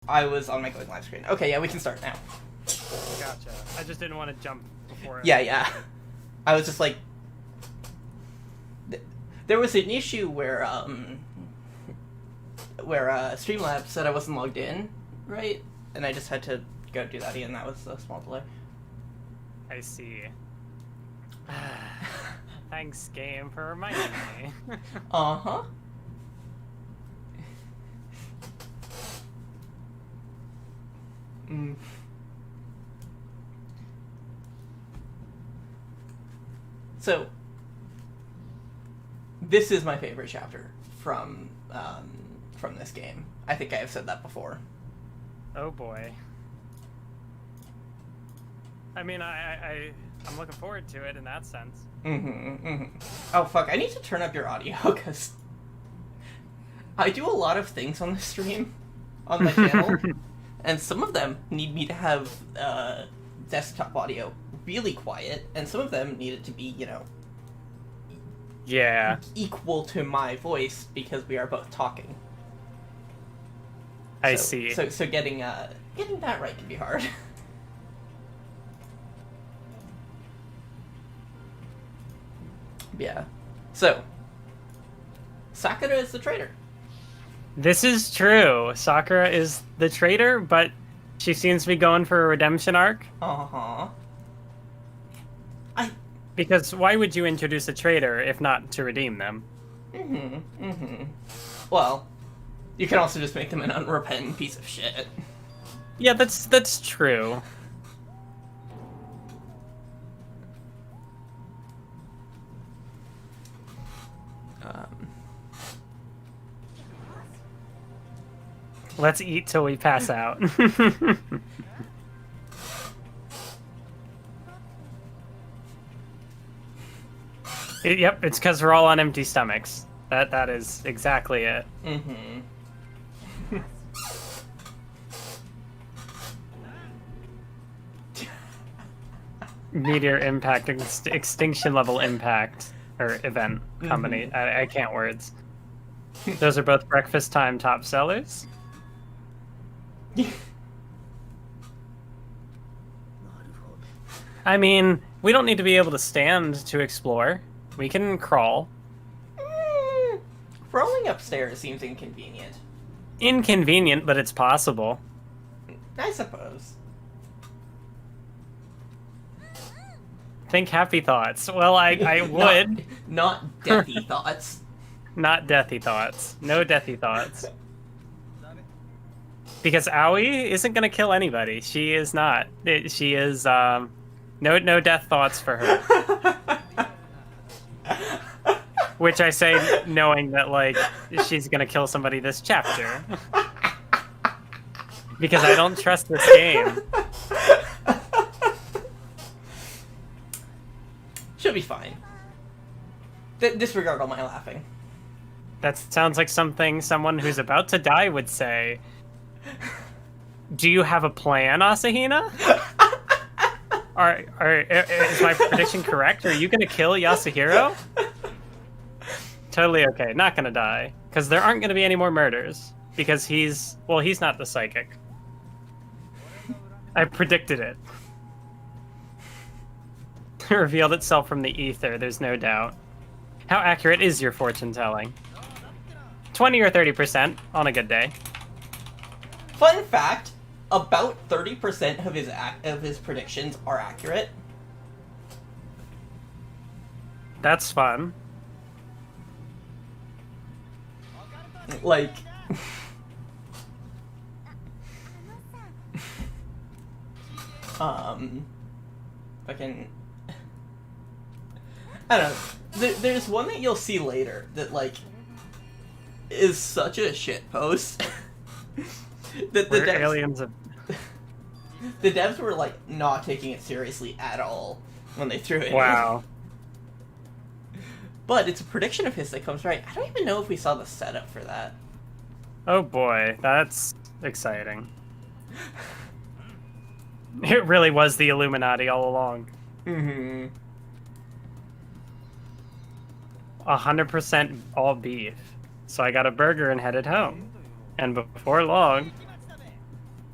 I was on my going live screen. Okay, yeah, we can start now. Gotcha. I just didn't want to jump before. Yeah. I was just like, there was an issue where Streamlabs said I wasn't logged in, right? And I just had to go do that again. That was a small delay. I see. Thanks, game, for reminding me. Uh-huh. So, this is my favorite chapter from this game. I think I have said that before. Oh boy. I mean, I'm looking forward to it in that sense. Oh fuck, I need to turn up your audio, because I do a lot of things on the stream, on my channel, and some of them need me to have desktop audio really quiet, and some of them need it to be, you know, yeah, equal to my voice, because we are both talking. I see. So getting that right can be hard. Yeah. So, Sakura is the traitor. This is true. Sakura is the traitor, but she seems to be going for a redemption arc. Uh-huh. Because why would you introduce a traitor if not to redeem them? Well, you can also just make them an unrepentant piece of shit. Yeah, that's true. Let's eat till we pass out. Yep, it's because we're all on empty stomachs. That is exactly it. Meteor impact, extinction level impact, or event company. I can't words. Those are both breakfast time top sellers. I mean, we don't need to be able to stand to explore. We can crawl. Crawling upstairs seems inconvenient. Inconvenient, but it's possible. I suppose. Think happy thoughts. Well, I would. Not deathy thoughts. Not deathy thoughts. No deathy thoughts. Because Aoi isn't going to kill anybody. She is not. She is, no death thoughts for her. Which I say knowing that, like, she's going to kill somebody this chapter. Because I don't trust this game. She'll be fine. Disregard all my laughing. That sounds like something someone who's about to die would say. Do you have a plan, Asahina? Is my prediction correct? Are you going to kill Yasuhiro? Totally okay. Not going to die. Because there aren't going to be any more murders. Because he's not the psychic. I predicted it. It revealed itself from the ether, there's no doubt. How accurate is your fortune telling? 20 or 30% on a good day. Fun fact, about 30% of his predictions are accurate. That's fun. Like... fucking... I don't know. There's one that you'll see later that, like, is such a shit post. The devs were, like, not taking it seriously at all when they threw it Wow. in. But it's a prediction of his that comes right. I don't even know if we saw the setup for that. Oh boy, that's exciting. It really was the Illuminati all along. 100% all beef. So I got a burger and headed home. And before long,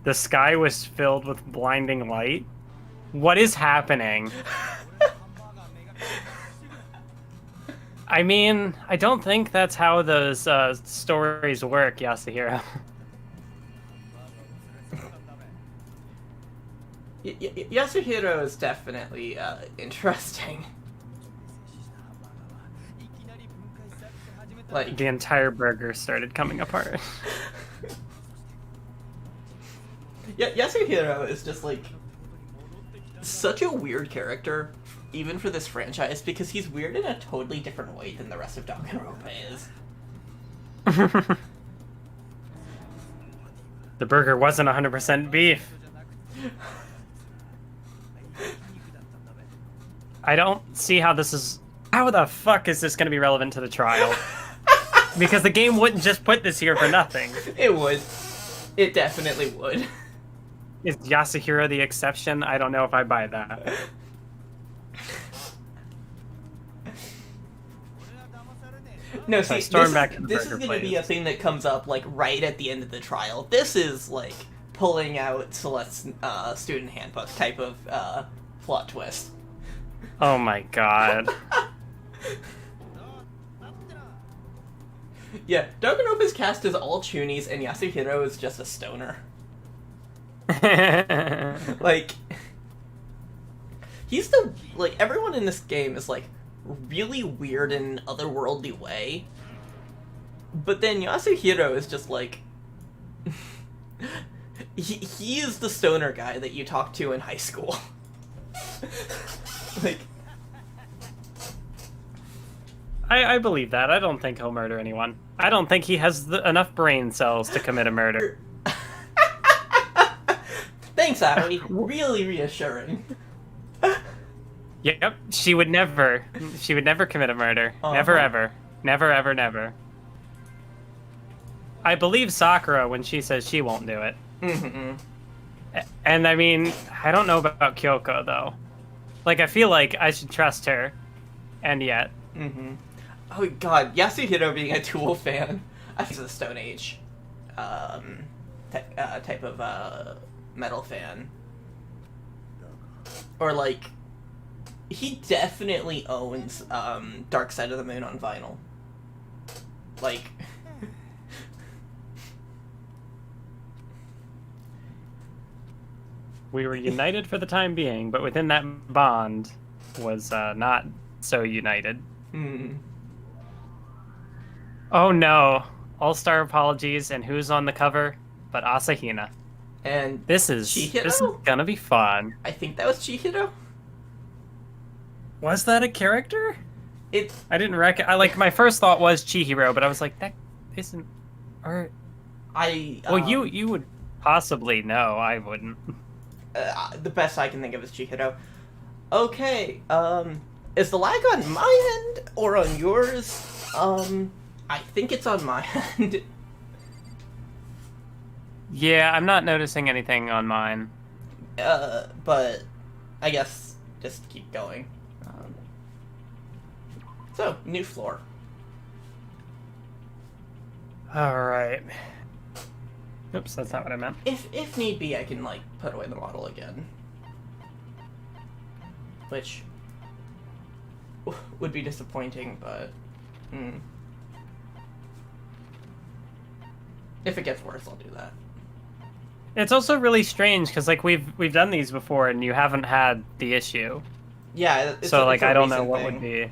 the sky was filled with blinding light. What is happening? I mean, I don't think that's how those stories work, Yasuhiro. Yasuhiro is definitely interesting. Like The entire burger started coming apart. Yasuhiro is just like such a weird character, even for this franchise, because he's weird in a totally different way than the rest of Danganronpa is. The burger wasn't 100% beef. I don't see how this is... How the fuck is this going to be relevant to the trial? Because the game wouldn't just put this here for nothing. It would. It definitely would. Is Yasuhiro the exception? I don't know if I buy that. No, So I see, storm back to the this is burger going to be a place. thing that comes up like right at the end of the trial. This is like pulling out Celeste's student handbook type of plot twist. Oh my god. Yeah, Danganronpa's cast is all Chunies, and Yasuhiro is just a stoner. Like, he's the, like, everyone in this game is, like, really weird in an otherworldly way. But then Yasuhiro is just, like, he is the stoner guy that you talk to in high school. Like, I believe that. I don't think he'll murder anyone. I don't think he has enough brain cells to commit a murder. Thanks, Aoi. Really reassuring. Yep, she would never commit a murder. Never ever. Never ever never. I believe Sakura when she says she won't do it. Mm-hmm. And I mean, I don't know about Kyoko though. Like, I feel like I should trust her, and yet. Mm-hmm. Oh god, Yasuhiro being a Tool fan. I think he's a Stone Age type of metal fan. Or like, he definitely owns Dark Side of the Moon on vinyl. Like, We were united for the time being, but within that bond was not so united. hmm. Oh no. All-star apologies, and who's on the cover but Asahina. And This is Chihiro? gonna be fun. I think that was Chihiro. Was that a character? It I didn't like my first thought was Chihiro, but I was like, that isn't. Or I well, you would possibly know. I wouldn't. the best I can think of is Chihiro. Okay, is the lag on my end or on yours? I think it's on my end. Yeah, I'm not noticing anything on mine. But I guess just keep going. So, new floor. All right. Oops, that's not what I meant. If need be, I can, like, put away the model again. Which would be disappointing, but... If it gets worse, I'll do that. It's also really strange because like we've done these before and you haven't had the issue. Yeah, So like I don't know recent what thing. would be.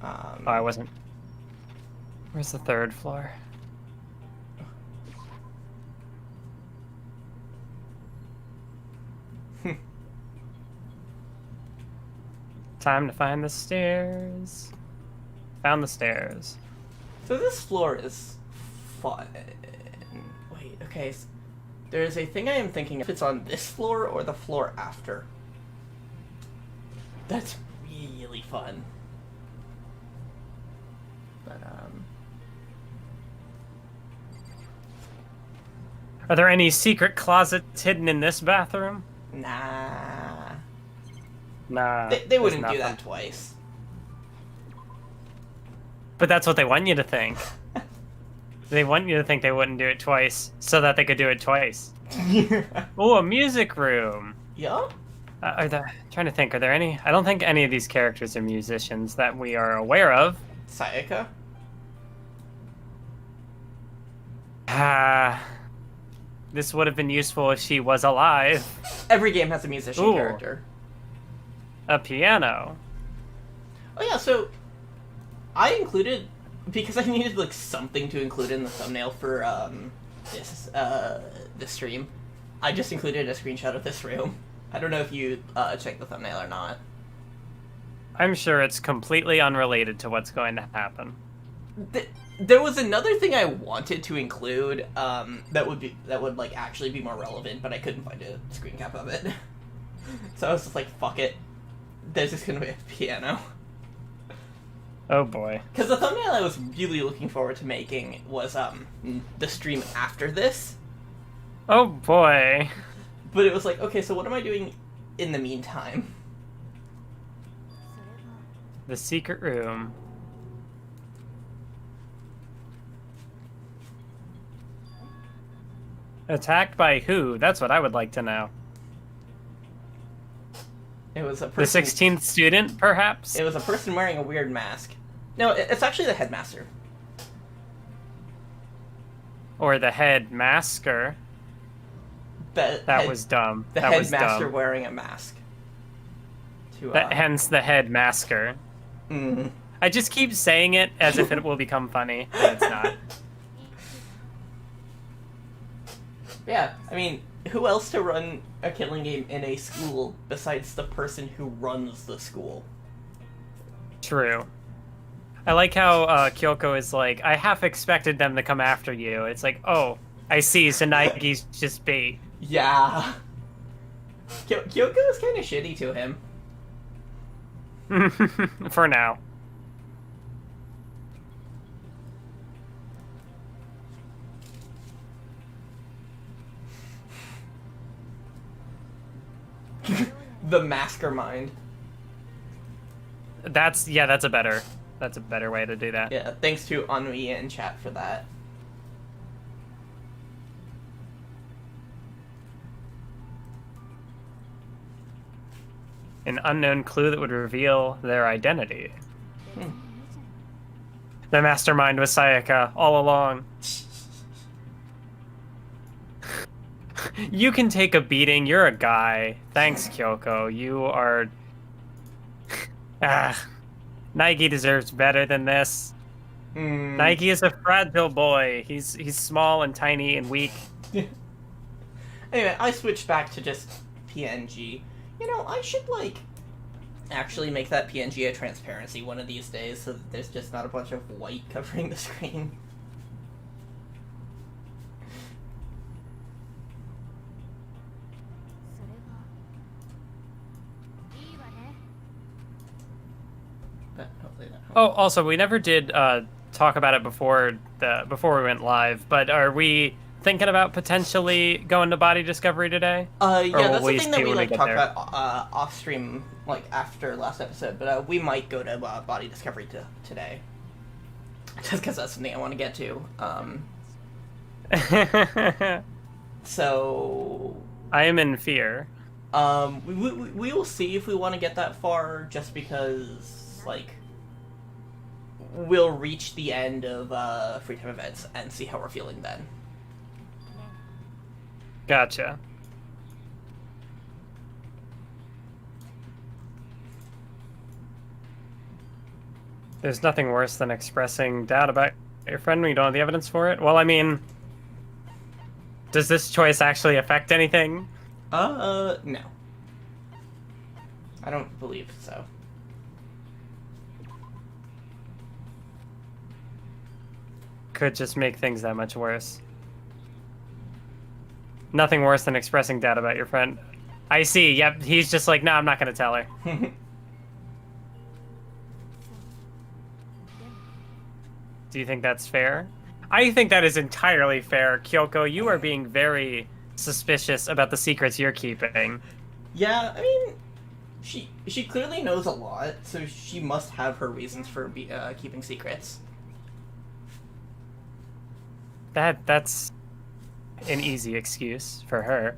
Oh, I wasn't. Where's the third floor? Time to find the stairs. Found the stairs. So this floor is fun. Wait, okay. So there is a thing I am thinking if it's on this floor or the floor after. That's really fun. But Are there any secret closets hidden in this bathroom? nah. Nah. They there's wouldn't do nothing. that twice. But that's what they want you to think. They want you to think they wouldn't do it twice, so that they could do it twice. Oh, a music room. Yeah? Trying to think, are there any? I don't think any of these characters are musicians that we are aware of. Sayaka? This would have been useful if she was alive. Every game has a musician character. A piano. Oh yeah, so I included, because I needed like something to include in the thumbnail for this stream, I just included a screenshot of this room. I don't know if you checked the thumbnail or not. I'm sure it's completely unrelated to what's going to happen. There was another thing I wanted to include that would like actually be more relevant, but I couldn't find a screen cap of it. So I was just like, fuck it. There's just gonna be a piano. Oh boy. Because the thumbnail I was really looking forward to making was the stream after this. Oh boy. But it was like, okay, so what am I doing in the meantime? The secret room. Attacked by who? That's what I would like to know. It was a person... The 16th student, perhaps? It was a person wearing a weird mask. No, it's actually the headmaster. Or the headmasker. That was dumb. The that headmaster was dumb. wearing a mask. Hence the headmasker. Mm. I just keep saying it as if it will become funny, but it's not. Yeah, I mean, who else to run a killing game in a school besides the person who runs the school? True. I like how Kyoko is like, I half expected them to come after you. It's like, oh, I see, so Nike's just bait. Yeah. Kyoko is kind of shitty to him. For now. The mastermind. That's a better way to do that. Yeah, thanks to Ennui in chat for that. An unknown clue that would reveal their identity. The mastermind was Sayaka all along. You can take a beating. You're a guy. Thanks, Kyoko. You are... Nike deserves better than this. Nike is a fragile boy. He's small and tiny and weak. Anyway, I switched back to just PNG. You know, I should, like, actually make that PNG a transparency one of these days so that there's just not a bunch of white covering the screen. But hopefully that helps. Oh, also, we never did talk about it before we went live, but are we thinking about potentially going to Body Discovery today? Yeah, that's the thing that we like talked about off stream, like after last episode. But we might go to Body Discovery today, just because that's something I want to get to. So I am in fear. We will see if we want to get that far, just because like we'll reach the end of free time events and see how we're feeling then. Gotcha. There's nothing worse than expressing doubt about your friend when you don't have the evidence for it. Well, I mean, does this choice actually affect anything? No. I don't believe so. Could just make things that much worse. Nothing worse than expressing doubt about your friend. I see. Yep, he's just like, no, I'm not going to tell her. Do you think that's fair? I think that is entirely fair. Kyoko, you are being very suspicious about the secrets you're keeping. Yeah, I mean, she clearly knows a lot, so she must have her reasons for keeping secrets. that's an easy excuse for her.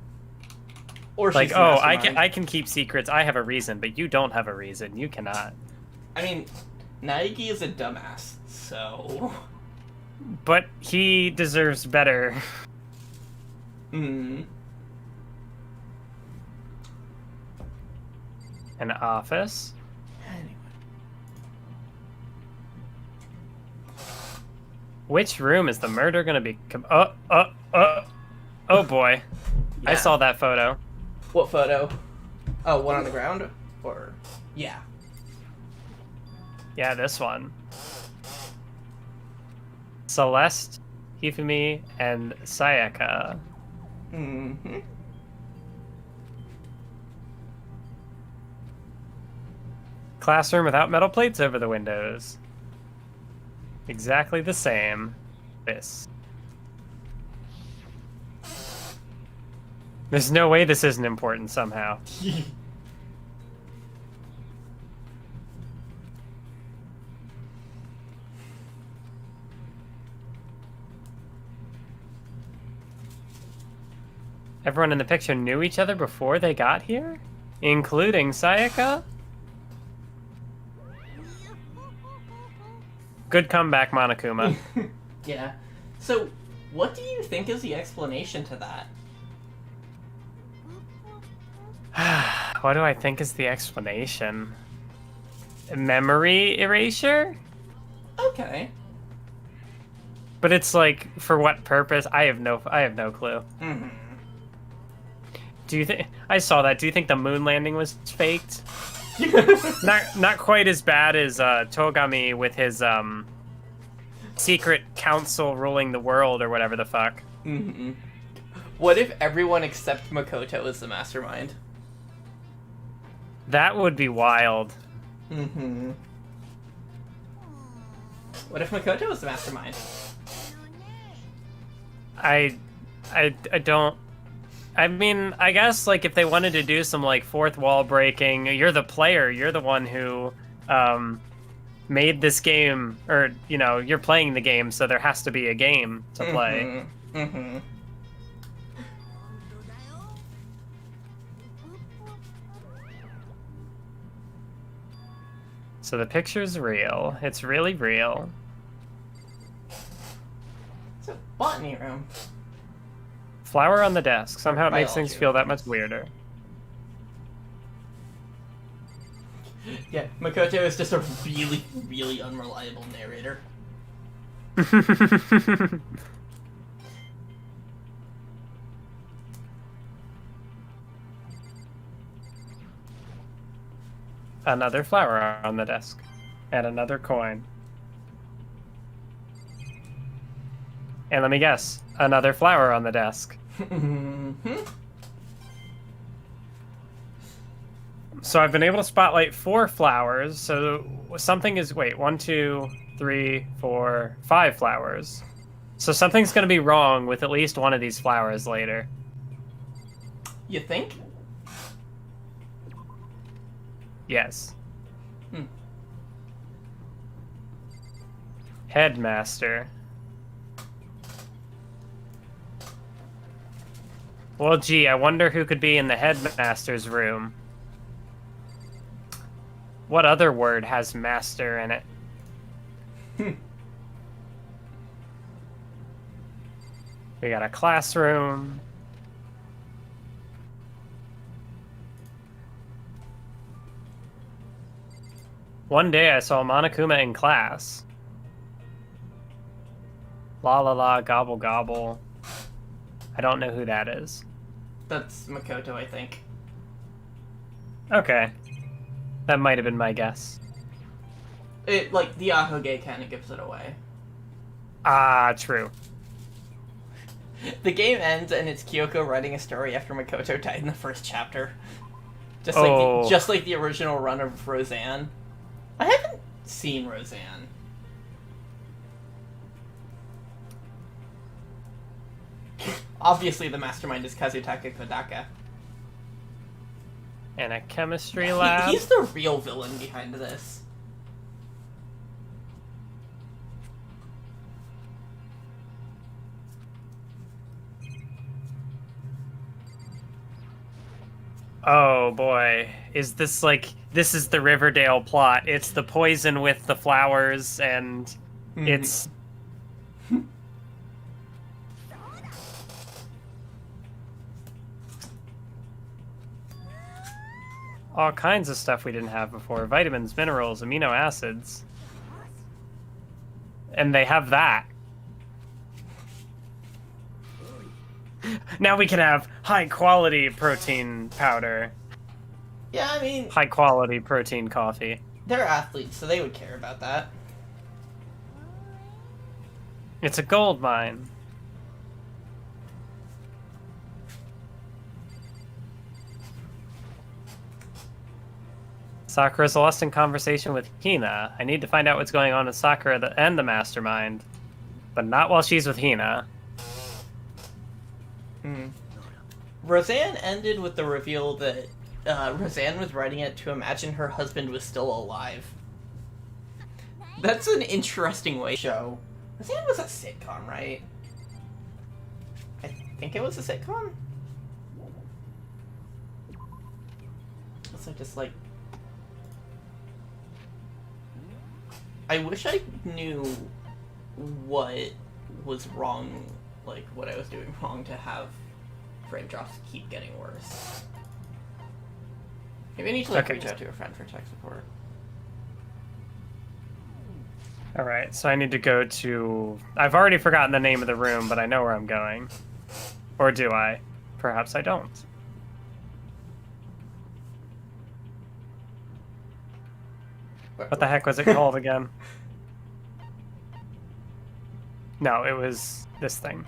Or she's Like, the oh, mastermind. I can keep secrets. I have a reason, but you don't have a reason. You cannot. I mean, Naegi is a dumbass, so... But he deserves better. Hmm. An office. Anyway. Which room is the murder gonna be? Oh boy. I Yeah. saw that photo. What photo? Oh, one on the ground? Or... Yeah. Yeah, this one. Celeste, Hifumi, and Sayaka. Mm-hmm. Classroom without metal plates over the windows. Exactly the same. This. There's no way this isn't important somehow. Everyone in the picture knew each other before they got here? Including Sayaka? Good comeback, Monokuma. Yeah. So, what do you think is the explanation to that? What do I think is the explanation? Memory erasure? Okay. But it's like, for what purpose? I have no clue. Mm-hmm. Do you think I saw that? Do you think the moon landing was faked? Not quite as bad as Togami with his secret council ruling the world or whatever the fuck. Mm-hmm. What if everyone except Makoto is the mastermind? That would be wild. Mm-hmm. What if Makoto is the mastermind? I don't. I mean, I guess like if they wanted to do some like fourth wall breaking, you're the player, you're the one who made this game, or you know, you're playing the game, so there has to be a game to play. Mm-hmm. Mm-hmm. So the picture's real. It's really real. It's a botany room. Flower on the desk. Somehow it makes things Biology. feel that much weirder. Yeah, Makoto is just a really, really unreliable narrator. Another flower on the desk. And another coin. And let me guess, another flower on the desk. Mm-hmm. So I've been able to spotlight 4 flowers, so something is, wait, 1, 2, 3, 4, 5 flowers. So something's gonna be wrong with at least one of these flowers later. You think? Yes. Hmm. Headmaster. Well, gee, I wonder who could be in the headmaster's room. What other word has master in it? We got a classroom. One day I saw Monokuma in class. La la la, gobble gobble. I don't know who that is. That's Makoto, I think. Okay. That might have been my guess. It, like, the Ahoge kind of gives it away. Ah, true. The game ends and it's Kyoko writing a story after Makoto died in the first chapter. Just like the original run of Roseanne. I haven't seen Roseanne. Obviously the mastermind is Kazutaka Kodaka. In a chemistry lab. He's the real villain behind this. Oh boy. Is this like this is the Riverdale plot. It's the poison with the flowers and it's all kinds of stuff we didn't have before. Vitamins, minerals, amino acids. And they have that. Now we can have high quality protein powder. Yeah, I mean... High quality protein coffee. They're athletes, so they would care about that. It's a gold mine. Sakura's lost in conversation with Hina. I need to find out what's going on with Sakura and the Mastermind. But not while she's with Hina. Roseanne ended with the reveal that Roseanne was writing it to imagine her husband was still alive. That's an interesting way to show. Roseanne was a sitcom, right? I think it was a sitcom? So just like... I wish I knew what was wrong, like what I was doing wrong to have frame drops keep getting worse. Maybe I need to like reach out to a friend for tech support. Alright, so I need to go to... I've already forgotten the name of the room, but I know where I'm going. Or do I? Perhaps I don't. What the heck was it called again? No, it was this thing.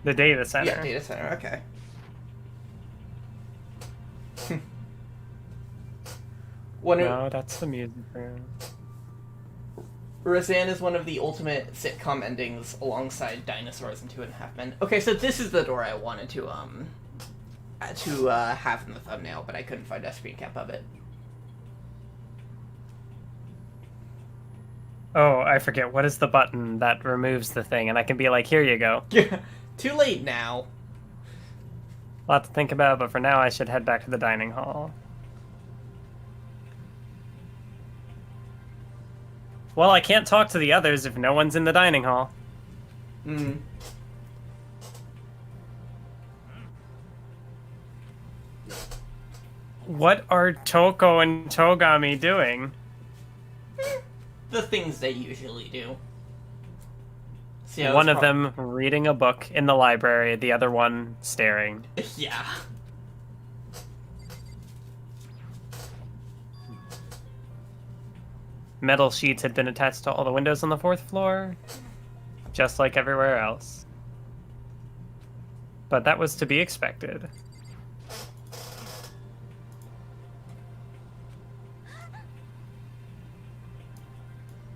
The data center. Yeah, data center, okay. No, that's the music room. Roseanne is one of the ultimate sitcom endings alongside Dinosaurs and Two and a Half Men. Okay, so this is the door I wanted to have in the thumbnail, but I couldn't find a screen cap of it. Oh, I forget. What is the button that removes the thing? And I can be like, here you go. Too late now. A lot to think about, but for now I should head back to the dining hall. Well, I can't talk to the others if no one's in the dining hall. What are Toko and Togami doing? The things they usually do. See, one of them reading a book in the library, the other one staring. Yeah. Metal sheets had been attached to all the windows on the 4th floor, just like everywhere else. But that was to be expected.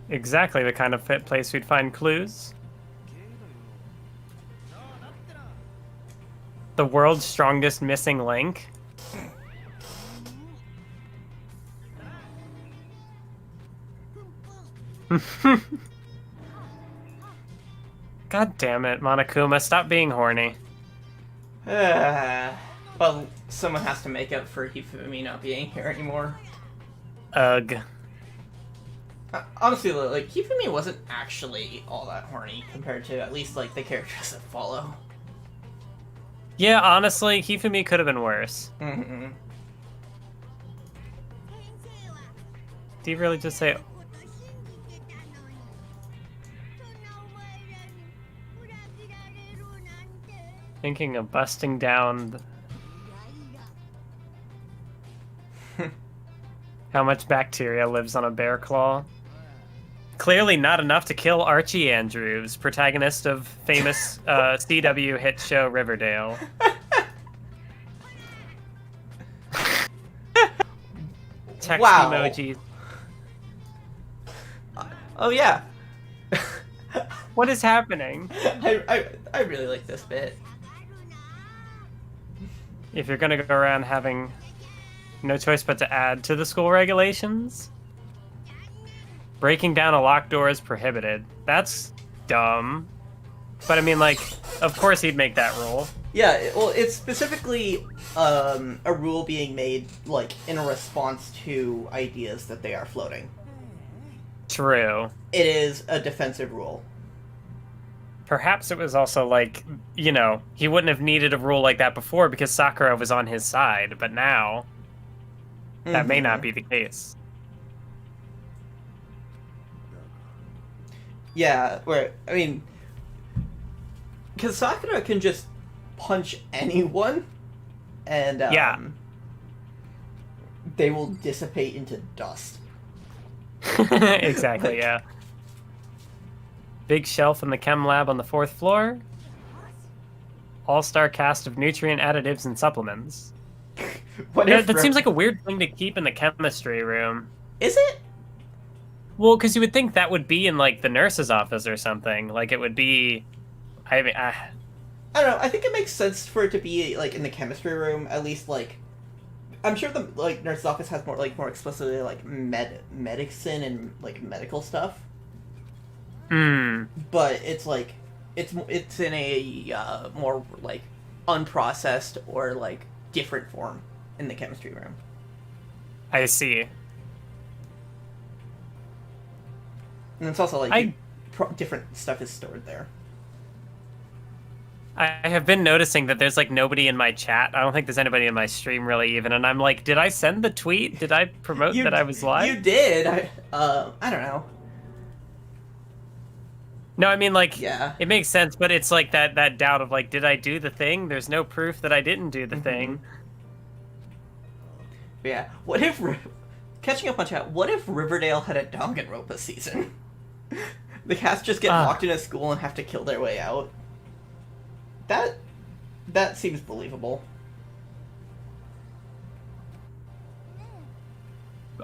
Exactly the kind of place we'd find clues. The world's strongest missing link. God damn it, Monokuma, stop being horny. Well, someone has to make up for Hifumi not being here anymore. Ugh. Honestly, like, Hifumi wasn't actually all that horny compared to at least, like, the characters that follow. Yeah, honestly, Hifumi could have been worse. Mm-hmm. Do you really just say... Thinking of busting down... How much bacteria lives on a bear claw? Clearly not enough to kill Archie Andrews, protagonist of famous CW hit show Riverdale. Text emojis. Oh yeah. What is happening? I really like this bit. If you're gonna go around having no choice but to add to the school regulations, breaking down a locked door is prohibited. That's dumb. But I mean, like, of course he'd make that rule. Yeah, well, it's specifically a rule being made, like, in a response to ideas that they are floating. True. It is a defensive rule. Perhaps it was also like, you know, he wouldn't have needed a rule like that before because Sakura was on his side, but now that may not be the case. Yeah, where, I mean, because Sakura can just punch anyone, and they will dissipate into dust. Exactly, yeah. Big shelf in the chem lab on the 4th floor. All-star cast of nutrient additives and supplements. That seems like a weird thing to keep in the chemistry room. Is it? Well, because you would think that would be in, like, the nurse's office or something. Like, it would be... I mean, I don't know. I think it makes sense for it to be, like, in the chemistry room. At least, like... I'm sure the, like, nurse's office has more explicitly, like, medicine and, like, medical stuff. But it's, like... It's in a, more, like, unprocessed or, like, different form in the chemistry room. I see. And it's also, like, different stuff is stored there. I have been noticing that there's, like, nobody in my chat. I don't think there's anybody in my stream, really, even. And I'm like, did I send the tweet? Did I promote that I was live? You did. I don't know. No, I mean, like, yeah. It makes sense, but it's, like, that doubt of, like, did I do the thing? There's no proof that I didn't do the thing. Yeah. What if... Catching up on chat, what if Riverdale had a Danganronpa season? The cast just get locked in a school and have to kill their way out. That seems believable.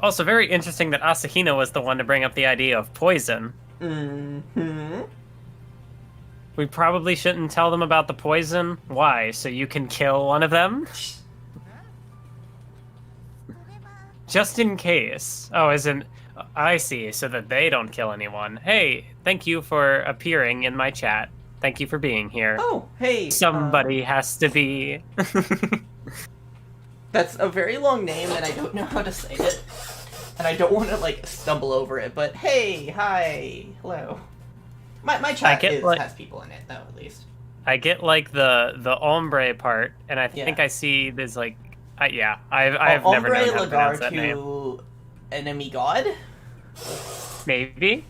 Also, very interesting that Asahina was the one to bring up the idea of poison. We probably shouldn't tell them about the poison. Why? So you can kill one of them? Just in case. Oh, I see, so that they don't kill anyone. Hey, thank you for appearing in my chat. Thank you for being here. Oh, hey. Somebody has to be. That's a very long name, and I don't know how to say it. And I don't want to, like, stumble over it, but hey, hi, hello. My chat has people in it, though, at least. I get, like, the ombre part, and I think I see there's, like... I've never known how to pronounce that name. Ombre enemy god? Maybe.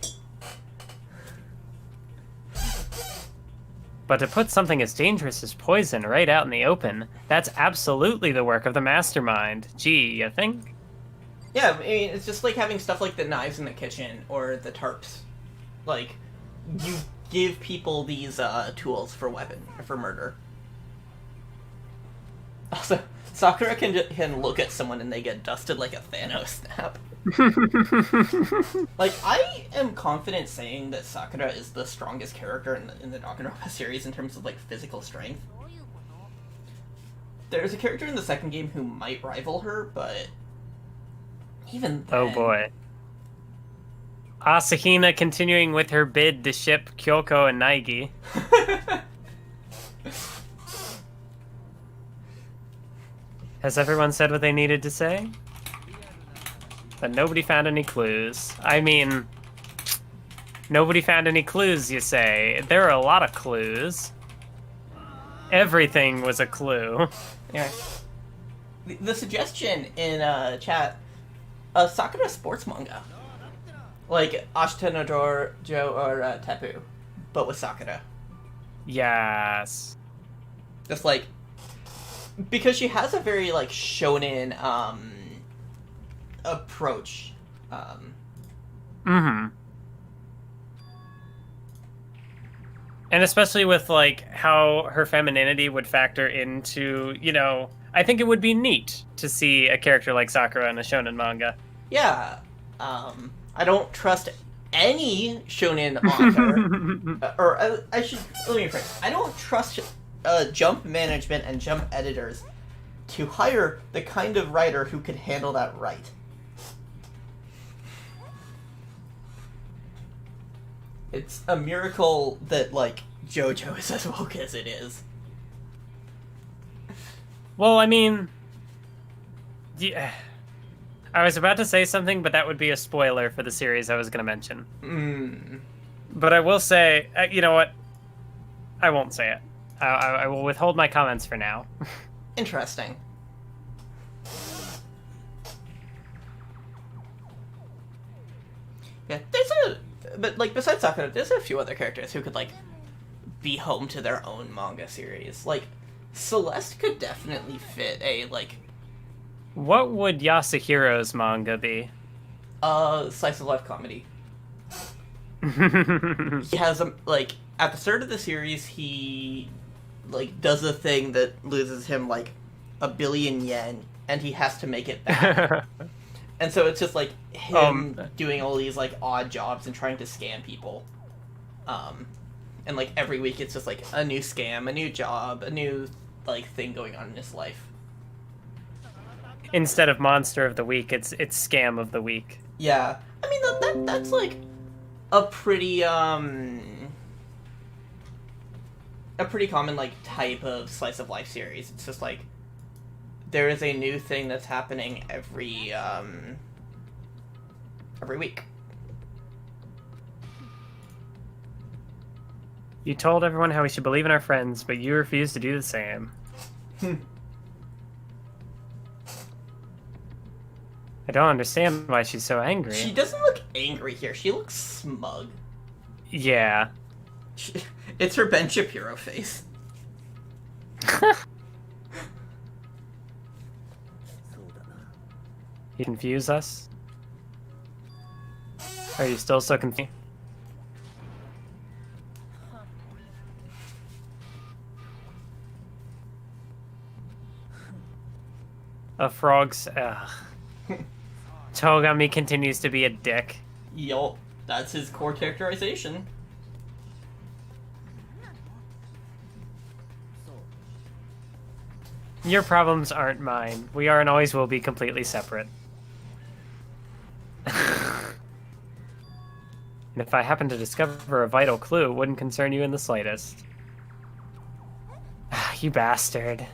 But to put something as dangerous as poison right out in the open, that's absolutely the work of the mastermind. Gee, you think? Yeah, I mean, it's just like having stuff like the knives in the kitchen or the tarps. Like, you give people these tools for murder. Also, Sakura can look at someone and they get dusted like a Thanos snap. Like, I am confident saying that Sakura is the strongest character in the Danganronpa series in terms of, like, physical strength. There's a character in the second game who might rival her, but even then... Oh boy. Asahina continuing with her bid to ship Kyoko and Naigi. Has everyone said what they needed to say? But nobody found any clues. I mean, nobody found any clues, you say. There are a lot of clues. Everything was a clue. Yeah. The suggestion in chat, Sakura sports manga. Like Ashita no Joe or Tepu, but with Sakura. Yes. Just like, because she has a very, like, shonen approach. And especially with, like, how her femininity would factor into, you know, I think it would be neat to see a character like Sakura in a shonen manga. Yeah. I don't trust any shonen author, let me rephrase. I don't trust Jump management and Jump editors to hire the kind of writer who could handle that right. It's a miracle that, like, JoJo is as woke as it is. Well, I mean, yeah, I was about to say something, but that would be a spoiler for the series I was going to mention. Mm. But I will say, you know what? I won't say it. I will withhold my comments for now. Interesting. Yeah, but like besides Sakura, there's a few other characters who could like be home to their own manga series. Like Celeste could definitely fit a like What would Yasuhiro's manga be? slice of life comedy. He has like at the start of the series he like does a thing that loses him like 1,000,000,000 yen and he has to make it back. And so it's just like him doing all these like odd jobs and trying to scam people. And like every week it's just like a new scam, a new job, a new like thing going on in his life. Instead of monster of the week, it's scam of the week. Yeah. I mean that's like a pretty common like type of slice of life series. It's just like there is a new thing that's happening every week. You told everyone how we should believe in our friends, but you refused to do the same. I don't understand why she's so angry. She doesn't look angry here. She looks smug. Yeah. It's her Ben Shapiro face. You confuse us? Are you still so confused? A frog's... Togami continues to be a dick. Yup, that's his core characterization. Your problems aren't mine. We are and always will be completely separate. And if I happen to discover a vital clue, it wouldn't concern you in the slightest. You bastard.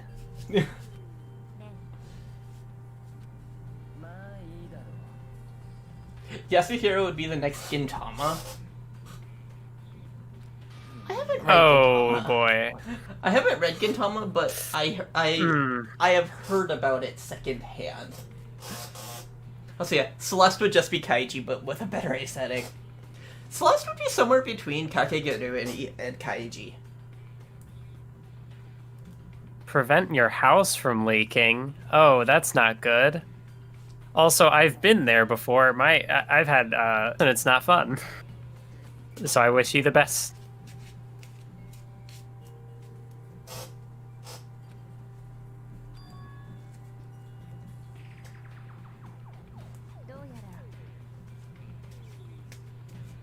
Yasuhiro would be the next Gintama. I haven't read Oh Gintama. boy. I haven't read Gintama, but I have heard about it secondhand. So yeah, Celeste would just be Kaiji, but with a better aesthetic. Celeste would be somewhere between Kakegurui and Kaiji. Prevent your house from leaking. Oh, that's not good. Also, I've been there before. I've had, and it's not fun. So I wish you the best.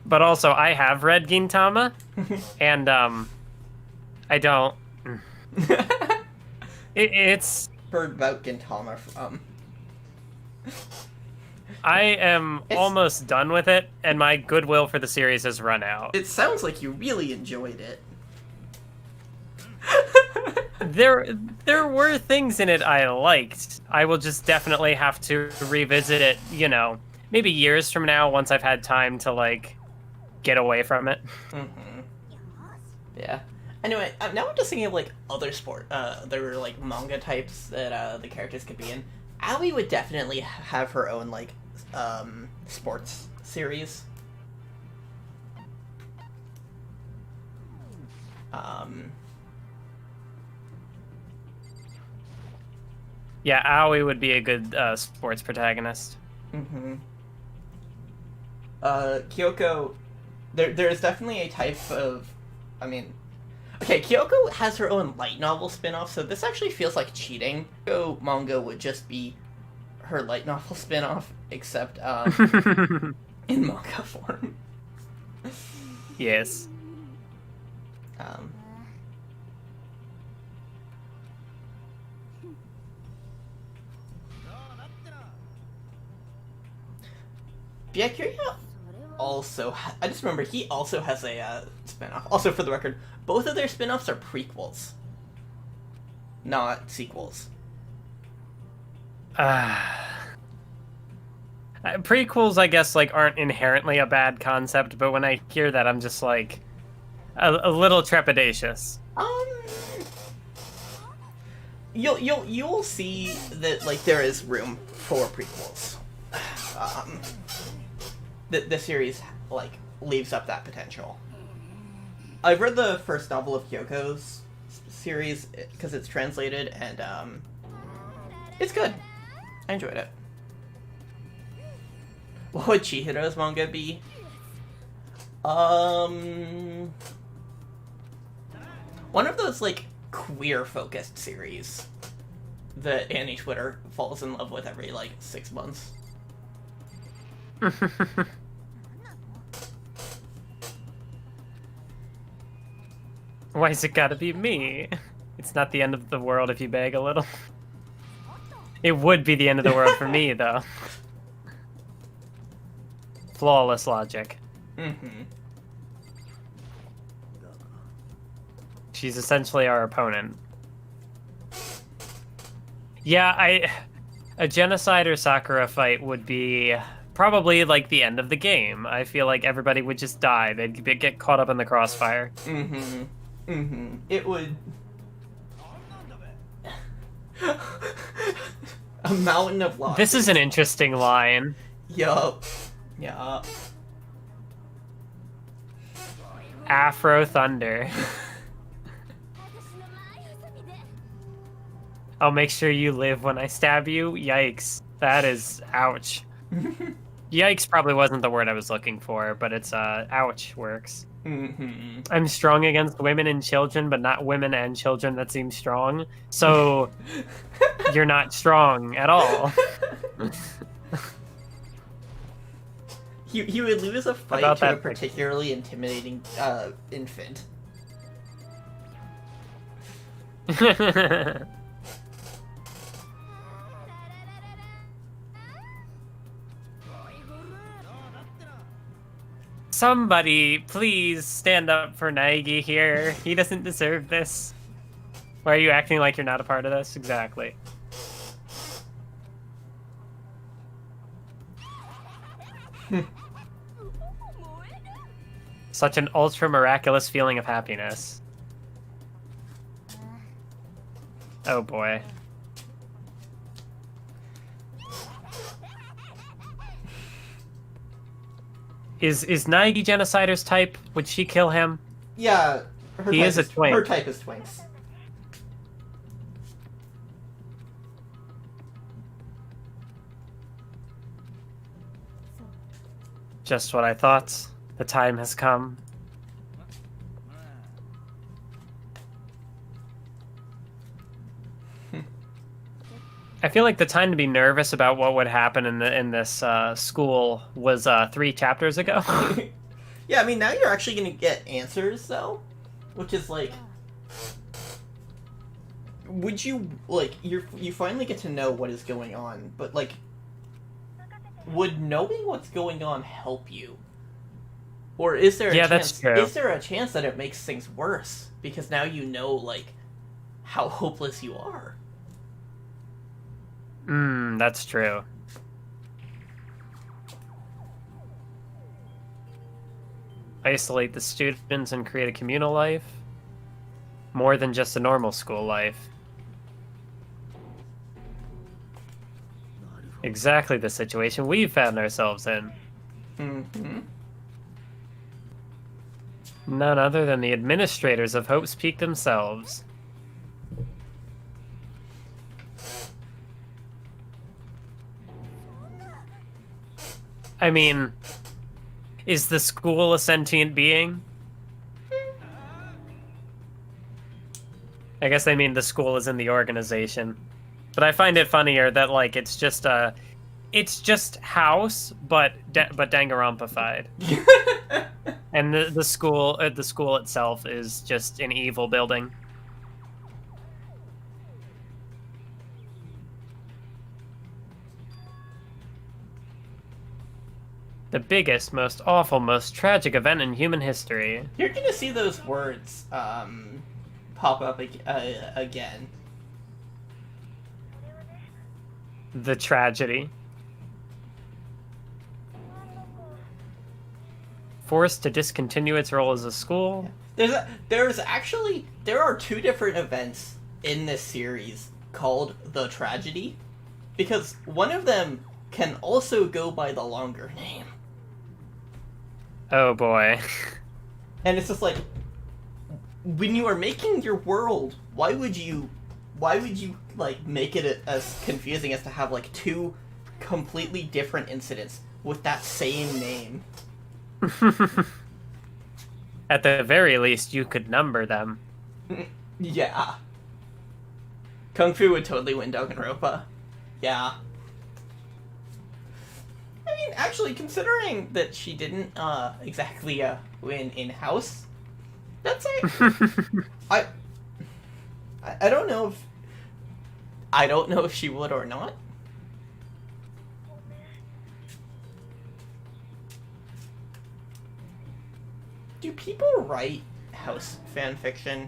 But also, I have read Gintama, and, I don't... It's... Heard about Gintama from... I am almost done with it, and my goodwill for the series has run out. It sounds like you really enjoyed it. There were things in it I liked. I will just definitely have to revisit it, you know, maybe years from now once I've had time to, like, get away from it. Mm-hmm. Yeah. Anyway, now I'm just thinking of, like, other like, manga types that the characters could be in. Aoi would definitely have her own, like, sports series. Yeah, Aoi would be a good sports protagonist. Mm-hmm. Kyoko, there's definitely a type of, I mean, okay, Kyoko has her own light novel spin-off, so this actually feels like cheating. Kyoko manga would just be her light novel spin-off, except, in manga form. Yes. Byakuya also, I just remember he also has a spin-off. Also, for the record, both of their spin-offs are prequels, not sequels. Prequels, I guess, like aren't inherently a bad concept, but when I hear that, I'm just like a little trepidatious. You'll see that like there is room for prequels. The series like leaves up that potential. I've read the first novel of Kyoko's series because it's translated, and it's good. I enjoyed it. What would Chihiro's manga be? One of those like queer-focused series that Annie Twitter falls in love with every like 6 months. Why's it gotta be me? It's not the end of the world if you beg a little. It would be the end of the world for me, though. Flawless logic. Mm-hmm. She's essentially our opponent. Yeah, a Genocide or Sakura fight would be probably like the end of the game. I feel like everybody would just die. They'd get caught up in the crossfire. Mm-hmm. Mm-hmm. It would... A mountain of losses. This is an interesting line. Yup. Yeah. Afro Thunder. I'll make sure you live when I stab you. Yikes. That is ouch. Yikes probably wasn't the word I was looking for, but it's ouch works. Mm-hmm. I'm strong against women and children, but not women and children that seem strong. So you're not strong at all. He would lose a fight About to that a particularly intimidating infant. Somebody, please stand up for Naegi here. He doesn't deserve this. Why are you acting like you're not a part of this? Exactly. Such an ultra-miraculous feeling of happiness. Oh boy. Is Naegi Genocider's type? Would she kill him? Yeah, He is a twink. Her type is twinks. Just what I thought. The time has come. I feel like the time to be nervous about what would happen in this school was 3 chapters ago. Yeah, I mean, now you're actually gonna get answers, though. Which is, like... Would you, like, you finally get to know what is going on, but, like... Would knowing what's going on help you? Or is there a chance... that's true. Is there a chance that it makes things worse? Because now you know, like, how hopeless you are. That's true. Isolate the students and create a communal life. More than just a normal school life. Exactly the situation we've found ourselves in. Mm-hmm. None other than the administrators of Hope's Peak themselves. I mean, is the school a sentient being? I guess they mean the school is in the organization. But I find it funnier that, like, it's just house, but Danganronpa-fied. And the school itself is just an evil building. The biggest, most awful, most tragic event in human history. You're gonna see those words pop up again. The tragedy. Forced to discontinue its role as a school. There are two different events in this series called the tragedy, because one of them can also go by the longer name. Oh boy. And it's just like, when you are making your world, why would you like make it as confusing as to have like two completely different incidents with that same name? At the very least, you could number them. Yeah. Kung Fu would totally win Danganronpa. Yeah. I mean, actually, considering that she didn't exactly win in-house, that's I don't know if she would or not. Do people write house fanfiction?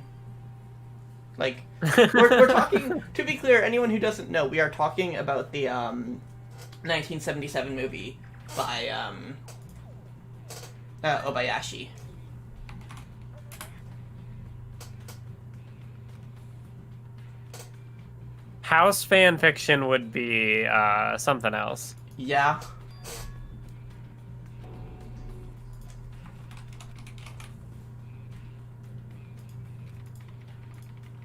Like, we're talking, to be clear, anyone who doesn't know, we are talking about the 1977 movie by Obayashi. House fanfiction would be something else. Yeah.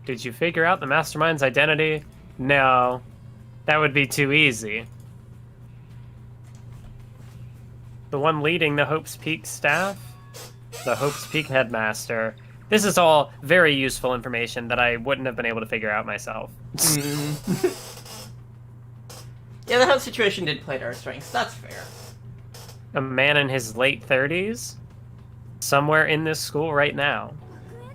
Did you figure out the mastermind's identity? No. That would be too easy. The one leading the Hope's Peak staff? The Hope's Peak headmaster. This is all very useful information that I wouldn't have been able to figure out myself. Yeah, the house situation did play to our strengths. That's fair. A man in his late 30s? Somewhere in this school right now.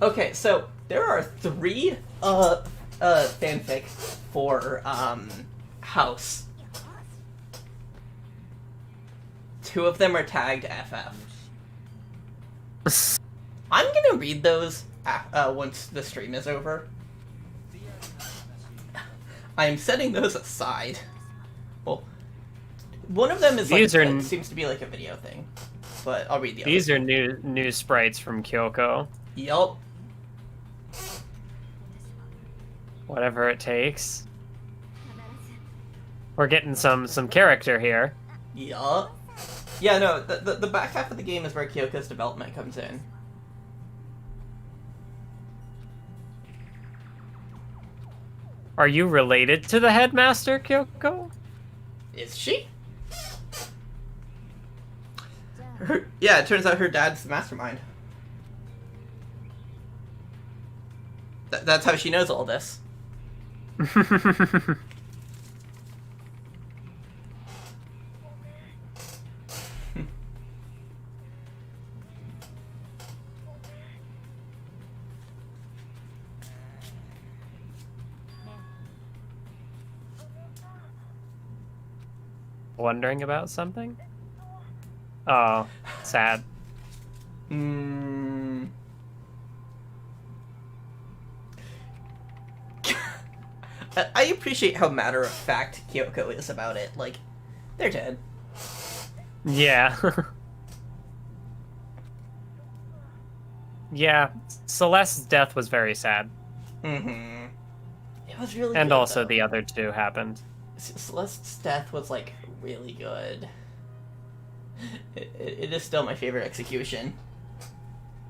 Okay, so there are 3 fanfics for House. 2 of them are tagged FF. I'm gonna read those once the stream is over. I'm setting those aside. Well, one of them is seems to be like a video thing, but I'll read the other. These are new sprites from Kyoko. Yup. Whatever it takes. We're getting some character here. Yup. Yeah, no, the back half of the game is where Kyoko's development comes in. Are you related to the headmaster, Kyoko? Is she? Yeah, it turns out her dad's the mastermind. That's how she knows all this. Wondering about something? Oh, sad. I appreciate how matter-of-fact Kyoko is about it. Like, they're dead. Yeah. Yeah, Celeste's death was very sad. Mm-hmm. It was really and good, also though. The other 2 happened. Celeste's death was, like, really good. It is still my favorite execution.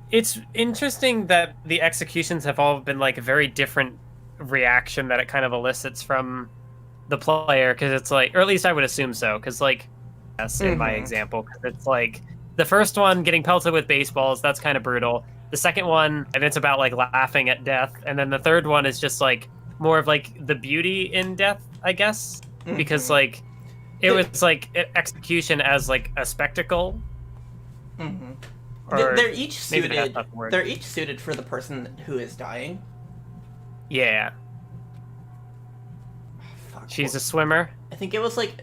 It's interesting that the executions have all been, like, a very different reaction that it kind of elicits from the player, because it's like, or at least I would assume so, because, like, yes, in my example, it's like, the first one, getting pelted with baseballs, that's kind of brutal. The second one, and it's about, like, laughing at death, and then the third one is just, like, more of, like, the beauty in death, I guess, because, like, it was like execution as like a spectacle. They're each suited. They're each suited for the person who is dying. Yeah. Fuck, She's a swimmer. I think it was like